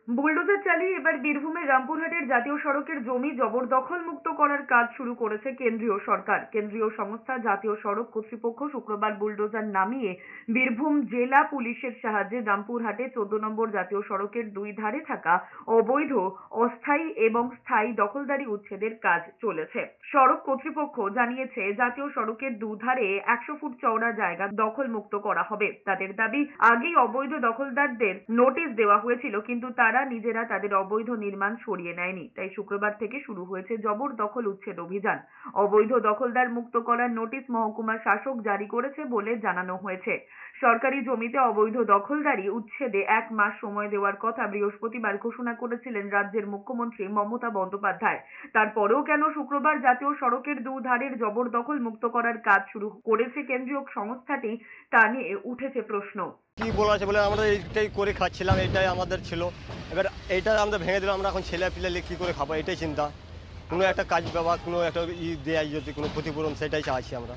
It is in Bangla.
বুলডোজার চালিয়ে এবার বীরভূমের রামপুরহাটের জাতীয় সড়কের জমি জবরদখল মুক্ত করার কাজ শুরু করেছে কেন্দ্রীয় সরকার। কেন্দ্রীয় সংস্থা জাতীয় সড়ক কর্তৃপক্ষ শুক্রবার বুলডোজার নামিয়ে বীরভূম জেলা পুলিশের সাহায্যে রামপুরহাটে 14 নম্বর জাতীয় সড়কের দুই ধারে থাকা অবৈধ, অস্থায়ী এবং স্থায়ী দখলদারি উচ্ছেদের কাজ চলেছে। সড়ক কর্তৃপক্ষ জানিয়েছে, জাতীয় সড়কের দুধারে 100 ফুট চওড়া জায়গা দখল মুক্ত করা হবে। তাদের দাবি, আগেই অবৈধ দখলদারদের নোটিশ দেওয়া হয়েছিল, কিন্তু তারা নিজেরা তাদের অবৈধ নির্মাণ সরিয়ে নেয়নি। তাই শুক্রবার থেকে শুরু হয়েছে জবরদখল উচ্ছেদ অভিযান। অবৈধ দখলদার মুক্ত করার নোটিশ মহকুমা শাসক জারি করেছে বলে জানানো হয়েছে। সরকারি জমিতে অবৈধ দখলদারি উচ্ছেদে 1 মাস সময় দেওয়ার কথা বৃহস্পতিবার ঘোষণা করেছিলেন রাজ্যের মুখ্যমন্ত্রী মমতা বন্দ্যোপাধ্যায়। তারপরেও কেন শুক্রবার জাতীয় সড়কের দুধারের জবরদখল মুক্ত করার কাজ শুরু করেছে কেন্দ্রীয় সংস্থাটি, তা নিয়ে উঠেছে প্রশ্ন। কি বলা আছে বলে আমরা এইটাই করে খাচ্ছিলাম, এটাই আমাদের ছিল। এবার এইটা আমরা ভেঙে দিলাম, আমরা এখন ছেলে পিলে কী করে খাবো, এটাই চিন্তা। কোনো একটা কাজ ব্যবহার, কোনো একটা দেয় যদি কোনো ক্ষতিপূরণ, সেটাই চাইছি আমরা।